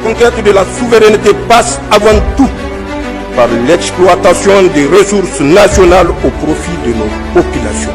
conquête de la souveraineté passe avant tout par l'exploitation des ressources nationales au profit de nos populations.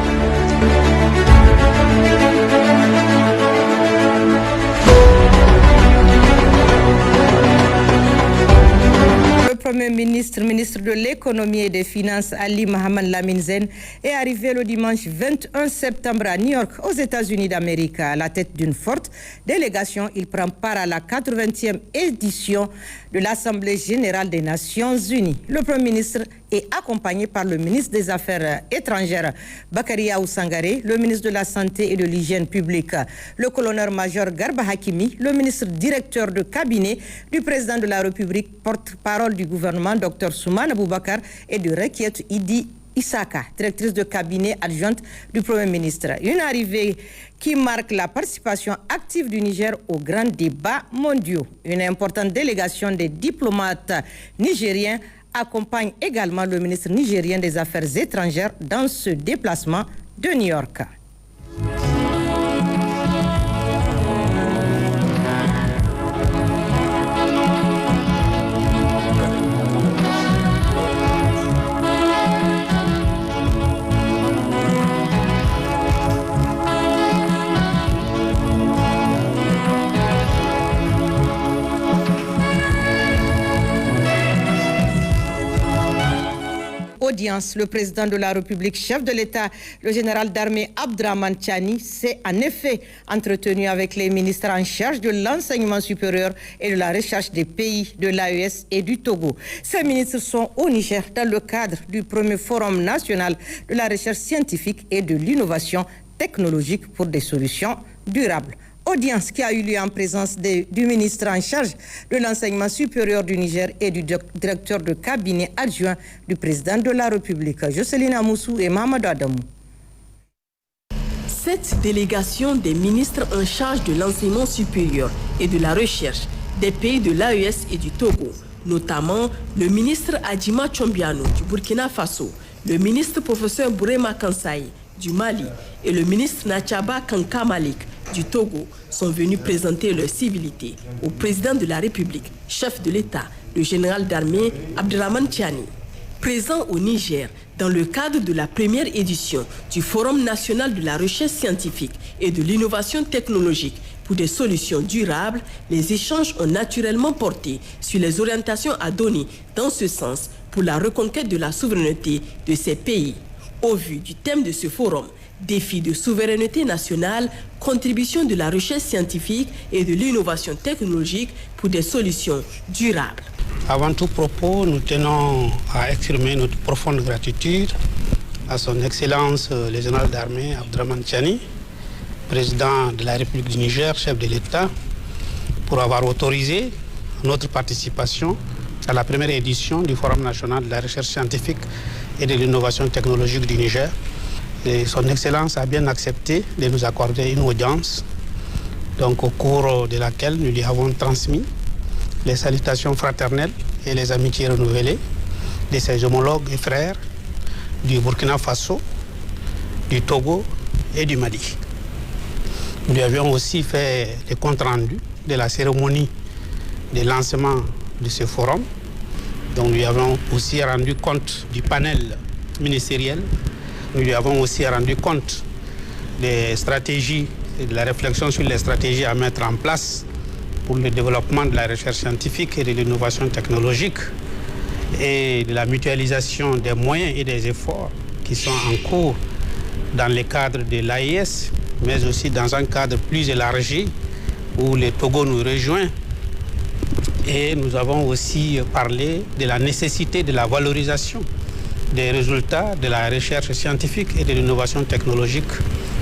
Premier ministre de l'économie et des finances Ali Mohamed Lamine Zen est arrivé le dimanche 21 septembre à New York, aux États-Unis d'Amérique. À la tête d'une forte délégation, il prend part à la 80e édition de l'Assemblée générale des Nations unies. Le Premier ministre est accompagné par le ministre des Affaires étrangères Bakary Sangaré, le ministre de la Santé et de l'Hygiène publique, le colonel-major Garba Hakimi, le ministre directeur de cabinet du président de la République, porte-parole du gouvernement, Dr Soumana Boubacar, et de Rekiet Idi Isaka, directrice de cabinet adjointe du Premier ministre. Une arrivée qui marque la participation active du Niger aux grands débats mondiaux. Une importante délégation des diplomates nigériens accompagne également le ministre nigérien des Affaires étrangères dans ce déplacement de New York. Audience, le président de la République, chef de l'État, le général d'armée Abdraman Tchani, s'est en effet entretenu avec les ministres en charge de l'enseignement supérieur et de la recherche des pays de l'AES et du Togo. Ces ministres sont au Niger dans le cadre du premier forum national de la recherche scientifique et de l'innovation technologique pour des solutions durables. Audience qui a eu lieu en présence du ministre en charge de l'enseignement supérieur du Niger et du directeur de cabinet adjoint du président de la République, Jocelyne Amoussou et Mahamadou Adamou. Cette délégation des ministres en charge de l'enseignement supérieur et de la recherche des pays de l'AES et du Togo, notamment le ministre Adjima Chombiano du Burkina Faso, le ministre professeur Bourema Kansaï du Mali et le ministre Nachaba Kanka Malik du Togo sont venus présenter leur civilité au président de la République, chef de l'État, le général d'armée Abdraman Tchani. Présent au Niger dans le cadre de la première édition du Forum national de la recherche scientifique et de l'innovation technologique pour des solutions durables, les échanges ont naturellement porté sur les orientations à donner dans ce sens pour la reconquête de la souveraineté de ces pays. Au vu du thème de ce forum, défis de souveraineté nationale, contribution de la recherche scientifique et de l'innovation technologique pour des solutions durables. Avant tout propos, nous tenons à exprimer notre profonde gratitude à son Excellence le général d'armée Abdraman Tchani, président de la République du Niger, chef de l'État, pour avoir autorisé notre participation à la première édition du Forum national de la recherche scientifique et de l'innovation technologique du Niger. Et son Excellence a bien accepté de nous accorder une audience, donc au cours de laquelle nous lui avons transmis les salutations fraternelles et les amitiés renouvelées de ses homologues et frères du Burkina Faso, du Togo et du Mali. Nous lui avions aussi fait le compte rendu de la cérémonie de lancement de ce forum. Donc nous lui avons aussi rendu compte du panel ministériel. Nous lui avons aussi rendu compte des stratégies et de la réflexion sur les stratégies à mettre en place pour le développement de la recherche scientifique et de l'innovation technologique et de la mutualisation des moyens et des efforts qui sont en cours dans le cadre de l'AES, mais aussi dans un cadre plus élargi où le Togo nous rejoint. Et nous avons aussi parlé de la nécessité de la valorisation des résultats de la recherche scientifique et de l'innovation technologique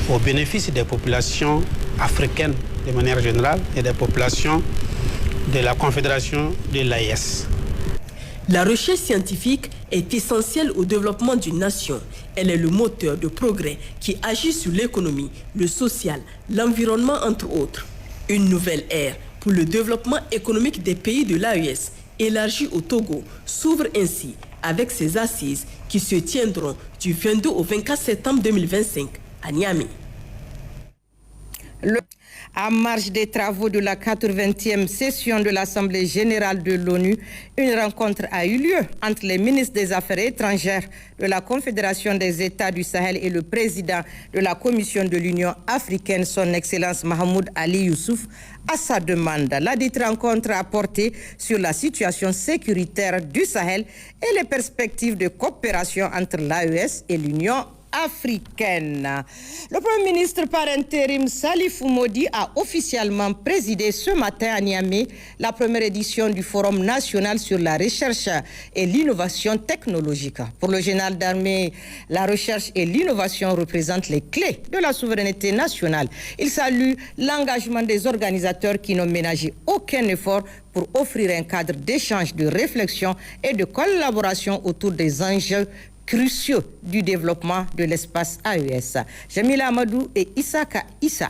au bénéfice des populations africaines de manière générale et des populations de la Confédération de l'AES. La recherche scientifique est essentielle au développement d'une nation. Elle est le moteur de progrès qui agit sur l'économie, le social, l'environnement entre autres. Une nouvelle ère pour le développement économique des pays de l'AES, élargie au Togo, s'ouvre ainsi avec ces assises qui se tiendront du 22 au 24 septembre 2025 à Niamey. En marge des travaux de la 80e session de l'Assemblée générale de l'ONU, une rencontre a eu lieu entre les ministres des Affaires étrangères de la Confédération des États du Sahel et le président de la Commission de l'Union africaine, son Excellence Mahmoud Ali Youssouf, à sa demande. La dite rencontre a porté sur la situation sécuritaire du Sahel et les perspectives de coopération entre l'AES et l'Union africaine. Le Premier ministre par intérim Salifou Modi a officiellement présidé ce matin à Niamey la première édition du Forum national sur la recherche et l'innovation technologique. Pour le général d'armée, la recherche et l'innovation représentent les clés de la souveraineté nationale. Il salue l'engagement des organisateurs qui n'ont ménagé aucun effort pour offrir un cadre d'échange, de réflexion et de collaboration autour des enjeux cruciaux du développement de l'espace AES. Jamila Amadou et Issaka Issa.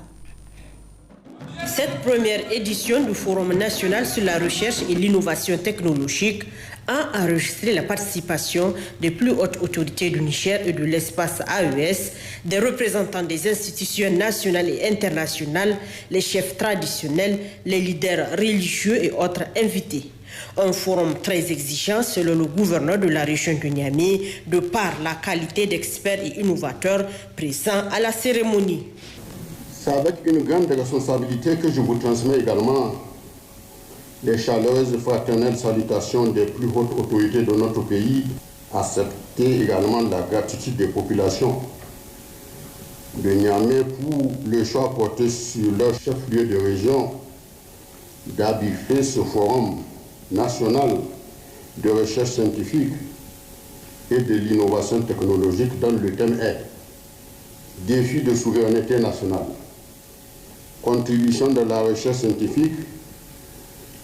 Cette première édition du Forum national sur la recherche et l'innovation technologique a enregistré la participation des plus hautes autorités du Niger et de l'espace AES, des représentants des institutions nationales et internationales, les chefs traditionnels, les leaders religieux et autres invités. Un forum très exigeant selon le gouverneur de la région de Niamey, de par la qualité d'experts et innovateurs présents à la cérémonie. C'est avec une grande responsabilité que je vous transmets également les chaleureuses fraternelles salutations des plus hautes autorités de notre pays, accepter également la gratitude des populations de Niamey pour le choix porté sur leur chef-lieu de région d'habiller ce forum national de recherche scientifique et de l'innovation technologique dont le thème est défi de souveraineté nationale, contribution de la recherche scientifique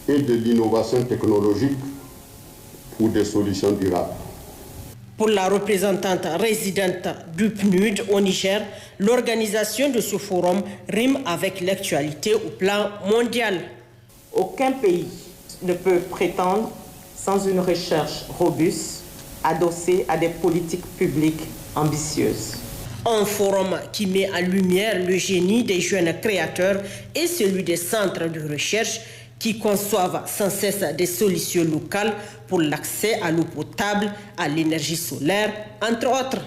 et de l'innovation technologique pour des solutions durables. Pour la représentante résidente du PNUD au Niger, l'organisation de ce forum rime avec l'actualité au plan mondial. Aucun pays ne peut prétendre sans une recherche robuste, adossée à des politiques publiques ambitieuses. Un forum qui met en lumière le génie des jeunes créateurs et celui des centres de recherche qui conçoivent sans cesse des solutions locales pour l'accès à l'eau potable, à l'énergie solaire, entre autres.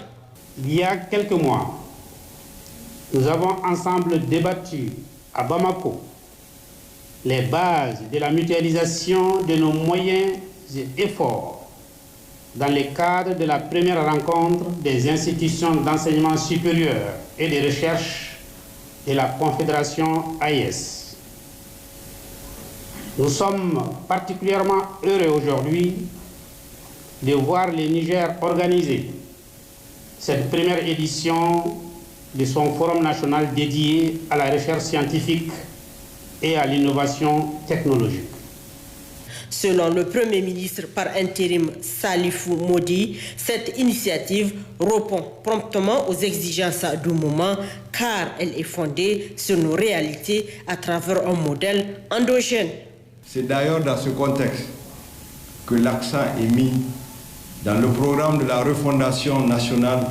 Il y a quelques mois, nous avons ensemble débattu à Bamako les bases de la mutualisation de nos moyens et efforts dans le cadre de la première rencontre des institutions d'enseignement supérieur et de recherche de la Confédération AES. Nous sommes particulièrement heureux aujourd'hui de voir le Niger organiser cette première édition de son forum national dédié à la recherche scientifique et à l'innovation technologique. Selon le Premier ministre par intérim Salifou Modi, cette initiative répond promptement aux exigences du moment car elle est fondée sur nos réalités à travers un modèle endogène. C'est d'ailleurs dans ce contexte que l'accent est mis dans le programme de la refondation nationale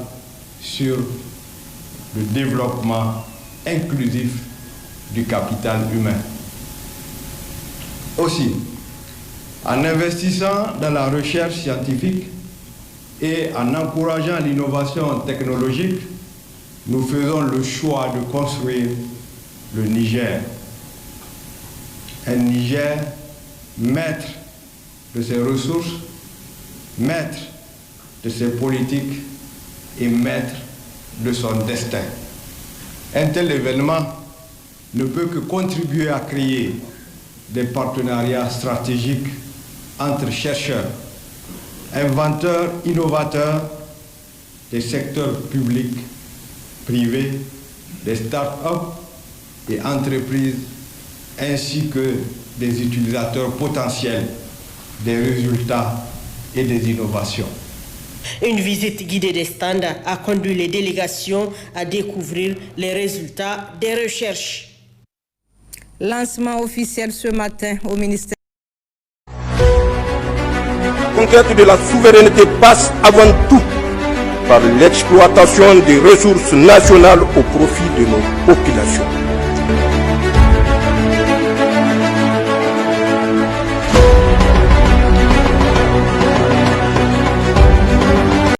sur le développement inclusif du capital humain. Aussi, en investissant dans la recherche scientifique et en encourageant l'innovation technologique, nous faisons le choix de construire le Niger. Un Niger maître de ses ressources, maître de ses politiques et maître de son destin. Un tel événement ne peut que contribuer à créer des partenariats stratégiques entre chercheurs, inventeurs, innovateurs des secteurs publics, privés, des start-up et entreprises, ainsi que des utilisateurs potentiels des résultats et des innovations. Une visite guidée des stands a conduit les délégations à découvrir les résultats des recherches. Lancement officiel ce matin au ministère. La conquête de la souveraineté passe avant tout par l'exploitation des ressources nationales au profit de nos populations.